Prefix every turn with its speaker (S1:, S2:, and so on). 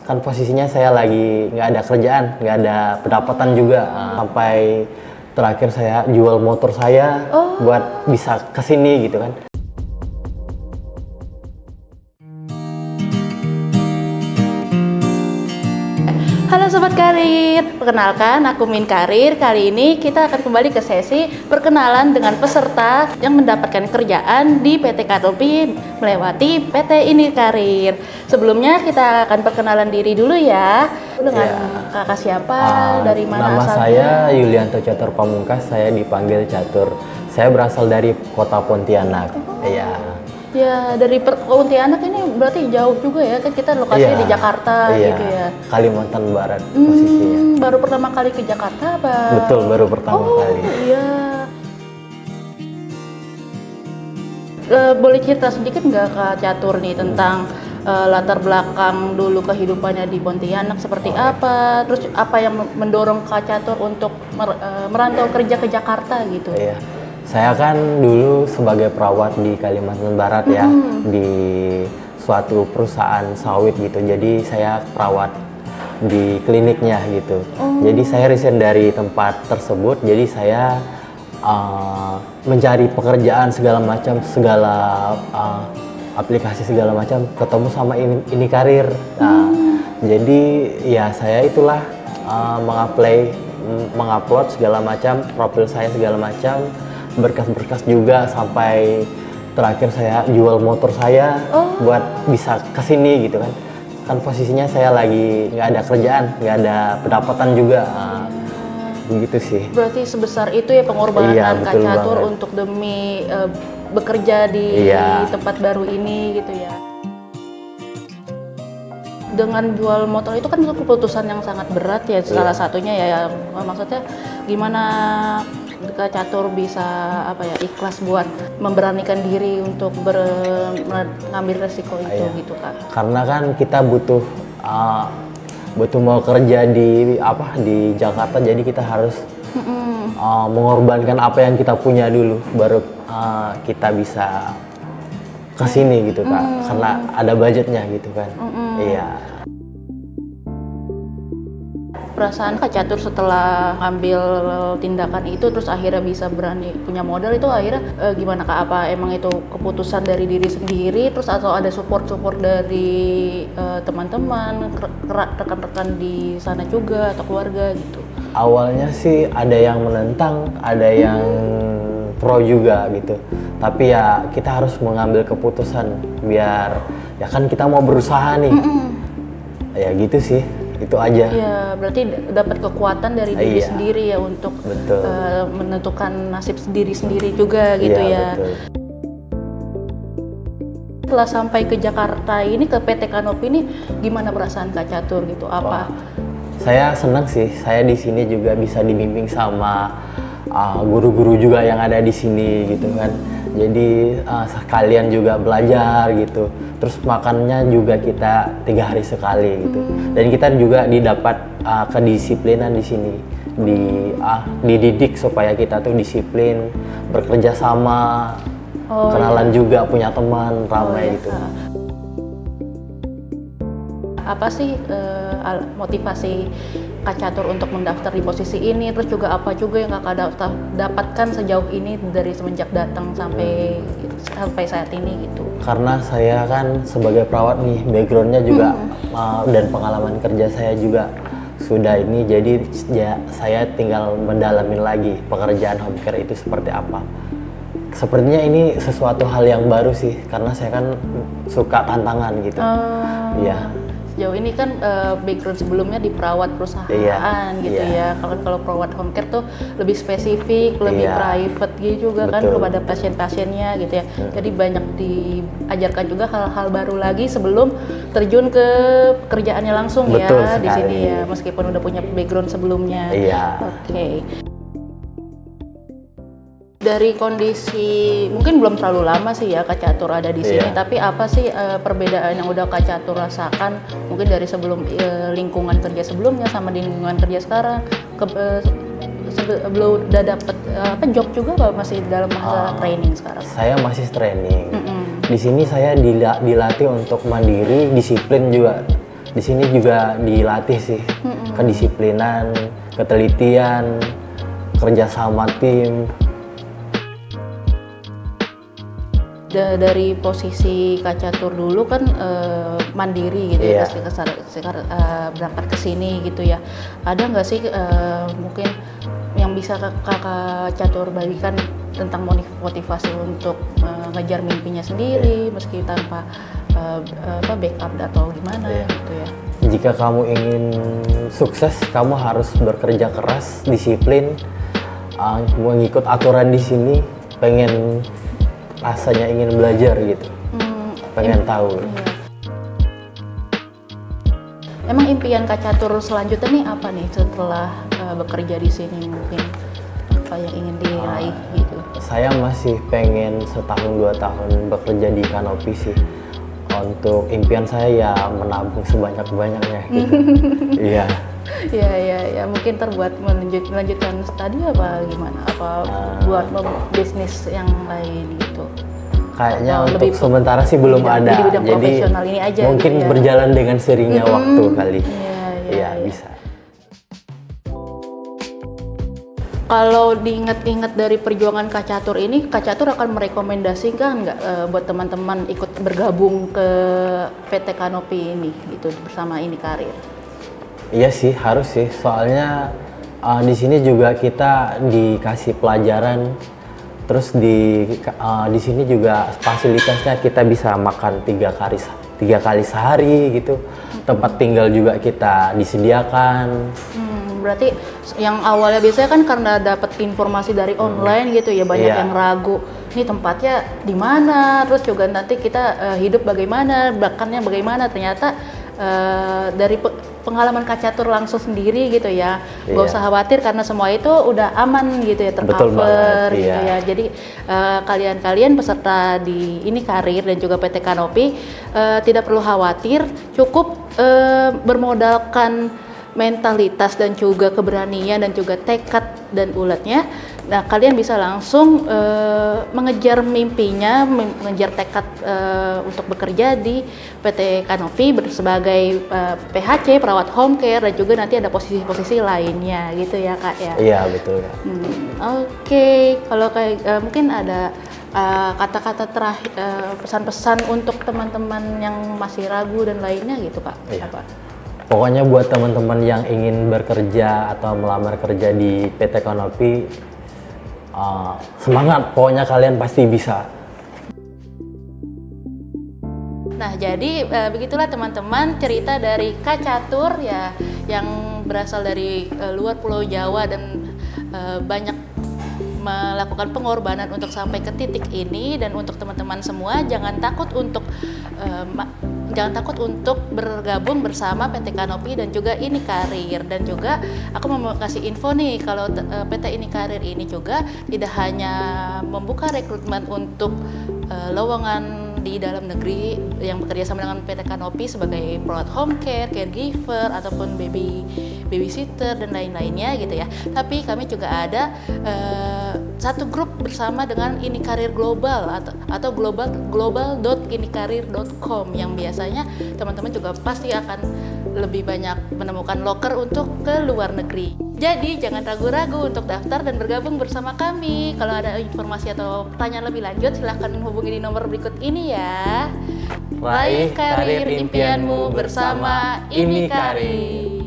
S1: kan posisinya saya lagi nggak ada kerjaan, nggak ada pendapatan juga. Sampai terakhir saya jual motor saya buat bisa kesini gitu kan.
S2: Halo Sobat Karir, perkenalkan aku Min Karir. Kali ini kita akan kembali ke sesi perkenalan dengan peserta yang mendapatkan kerjaan di PT Kanopi melewati PT Ini Karir. Sebelumnya kita akan perkenalan diri dulu ya. Dengan kakak siapa, dari mana
S1: nama
S2: asalnya?
S1: saya Yulianto Catur Pamungkas, saya dipanggil Catur. Saya berasal dari kota Pontianak. Iya.
S2: Ya, dari Pontianak ini berarti jauh juga ya, kan kita lokasinya di Jakarta gitu ya.
S1: Kalimantan Barat posisinya.
S2: Baru pertama kali ke Jakarta apa?
S1: Betul, baru pertama kali.
S2: Iya. Boleh cerita sedikit nggak Kak Catur nih tentang latar belakang dulu kehidupannya di Pontianak seperti apa? Terus apa yang mendorong Kak Catur untuk merantau kerja ke Jakarta gitu?
S1: Iya. Saya kan dulu sebagai perawat di Kalimantan Barat ya, di suatu perusahaan sawit gitu. Jadi saya perawat di kliniknya gitu. Jadi saya resign dari tempat tersebut. Jadi saya mencari pekerjaan segala macam, aplikasi segala macam, ketemu sama ini karir. Nah, jadi ya saya itulah mengupload segala macam, profil saya segala macam, berkas-berkas juga, sampai terakhir saya jual motor saya buat bisa kesini gitu kan. Kan posisinya saya lagi nggak ada kerjaan, nggak ada pendapatan juga. Begitu sih.
S2: Berarti sebesar itu ya pengorbanan Kak Catur
S1: banget
S2: untuk demi bekerja di tempat baru ini gitu ya. Dengan jual motor itu kan keputusan yang sangat berat ya, salah satunya ya, maksudnya gimana Kak Catur bisa ikhlas buat memberanikan diri untuk mengambil resiko itu gitu Kak?
S1: Karena kan kita butuh mau kerja di Jakarta, jadi kita harus mengorbankan apa yang kita punya dulu, baru kita bisa kesini gitu Kak, karena ada budgetnya gitu kan. Iya.
S2: Perasaan Kak Catur setelah ngambil tindakan itu terus akhirnya bisa berani punya modal itu akhirnya gimana Kak? Apa emang itu keputusan dari diri sendiri terus atau ada support dari teman-teman, rekan-rekan di sana juga atau keluarga gitu?
S1: Awalnya sih ada yang menentang, ada yang pro juga gitu. Tapi ya kita harus mengambil keputusan biar ya kan kita mau berusaha nih. Ya gitu sih. Itu aja.
S2: Ya, berarti dapat kekuatan dari diri sendiri ya untuk menentukan nasib sendiri juga gitu ya.
S1: Betul.
S2: Setelah sampai ke Jakarta ini, ke PT Kanopi ini, gimana perasaan Kak Catur gitu? Apa?
S1: Saya senang sih, saya di sini juga bisa dibimbing sama guru-guru juga yang ada di sini gitu kan. Jadi sekalian juga belajar gitu. Terus makannya juga kita 3 hari sekali gitu. Dan kita juga didapat kedisiplinan di sini. Dididik supaya kita tuh disiplin, bekerja sama, kenalan juga, punya teman, ramai gitu.
S2: Apa sih motivasi Kak Catur untuk mendaftar di posisi ini, terus juga apa juga yang Kakak dapatkan sejauh ini dari semenjak datang sampai saat ini gitu?
S1: Karena saya kan sebagai perawat nih, backgroundnya juga dan pengalaman kerja saya juga sudah ini, jadi ya saya tinggal mendalamin lagi pekerjaan home care itu seperti apa. Sepertinya ini sesuatu hal yang baru sih, karena saya kan suka tantangan gitu. Iya.
S2: Sejauh ini kan background sebelumnya di perawat perusahaan gitu ya. Kalau perawat home care tuh lebih spesifik, lebih private gitu juga kan kepada pasien-pasiennya gitu ya. Jadi banyak diajarkan juga hal-hal baru lagi sebelum terjun ke pekerjaannya langsung ya di sini ya. Meskipun udah punya background sebelumnya.
S1: Iya.
S2: Oke. Dari kondisi mungkin belum terlalu lama sih ya Kak Catur ada di sini, tapi apa sih perbedaan yang udah Kak Catur rasakan mungkin dari sebelum lingkungan kerja sebelumnya sama di lingkungan kerja sekarang, belum udah dapet job juga apa masih dalam masa training sekarang?
S1: Saya masih training. Di sini saya dilatih untuk mandiri, disiplin juga. Di sini juga dilatih sih, kedisiplinan, ketelitian, kerja sama tim.
S2: Dari posisi Kak Catur dulu kan mandiri gitu ya, berangkat ke sini gitu ya. Ada nggak sih mungkin yang bisa Kakak Catur bagikan tentang motivasi untuk ngejar mimpinya sendiri meski tanpa backup atau gimana gitu ya?
S1: Jika kamu ingin sukses, kamu harus bekerja keras, disiplin, mengikut aturan di sini. Pengen rasanya ingin belajar gitu, pengen tahu.
S2: Iya. Emang impian Kak Catur selanjutnya nih apa nih setelah bekerja di sini, mungkin apa yang ingin diraih gitu?
S1: Saya masih pengen 1-2 tahun bekerja di Kanopi sih. Untuk impian saya ya menabung sebanyak-banyaknya gitu. Iya.
S2: Ya mungkin terbuat melanjutkan studi apa gimana? Apa buat bisnis yang lain gitu?
S1: Kayaknya
S2: atau
S1: untuk sementara sih belum ada.
S2: Di bidang profesional ini aja
S1: mungkin
S2: gitu ya.
S1: Berjalan dengan seiringnya waktu kali.
S2: Iya.
S1: Bisa.
S2: Kalau diingat-ingat dari perjuangan Kak Catur ini, Kak Catur akan merekomendasikan nggak buat teman-teman ikut bergabung ke PT Kanopi ini gitu bersama Ini Karir?
S1: Iya sih, harus sih. Soalnya di sini juga kita dikasih pelajaran. Terus di sini juga fasilitasnya kita bisa makan 3 kali sehari gitu. Tempat tinggal juga kita disediakan.
S2: Berarti yang awalnya biasanya kan karena dapat informasi dari online gitu ya, banyak yang ragu. Ini tempatnya di mana? Terus juga nanti kita hidup bagaimana, makannya bagaimana? Ternyata dari pengalaman Kak Catur langsung sendiri gitu ya, nggak usah khawatir karena semua itu udah aman gitu ya, tercover gitu ya. Jadi kalian peserta di Ini Karir dan juga PT Kanopi tidak perlu khawatir, cukup bermodalkan mentalitas dan juga keberanian dan juga tekad dan uletnya. Nah, kalian bisa langsung mengejar mimpinya, mengejar tekad untuk bekerja di PT Kanopi sebagai PHC, perawat home care, dan juga nanti ada posisi-posisi lainnya gitu ya Kak ya?
S1: Iya, betul ya.
S2: Oke. Kalau kayak mungkin ada kata-kata terakhir, pesan-pesan untuk teman-teman yang masih ragu dan lainnya gitu Kak?
S1: Iya. Apa? Pokoknya buat teman-teman yang ingin bekerja atau melamar kerja di PT Kanopi, semangat, pokoknya kalian pasti bisa.
S2: Nah, jadi begitulah teman-teman cerita dari Kak Catur ya, yang berasal dari luar Pulau Jawa dan banyak melakukan pengorbanan untuk sampai ke titik ini. Dan untuk teman-teman semua, jangan takut untuk bergabung bersama PT Kanopi dan juga Ini Karir. Dan juga aku mau kasih info nih, kalau PT Ini Karir ini juga tidak hanya membuka rekrutmen untuk lowongan di dalam negeri yang bekerja sama dengan PT Kanopi sebagai perawat home care, caregiver, ataupun babysitter dan lain-lainnya gitu ya. Tapi kami juga ada satu grup bersama dengan Ini Karir Global atau global.inikarir.com yang biasanya teman-teman juga pasti akan lebih banyak menemukan loker untuk ke luar negeri. Jadi jangan ragu-ragu untuk daftar dan bergabung bersama kami. Kalau ada informasi atau pertanyaan lebih lanjut, silahkan hubungi di nomor berikut ini ya. Raih karir impianmu bersama Ini Karir.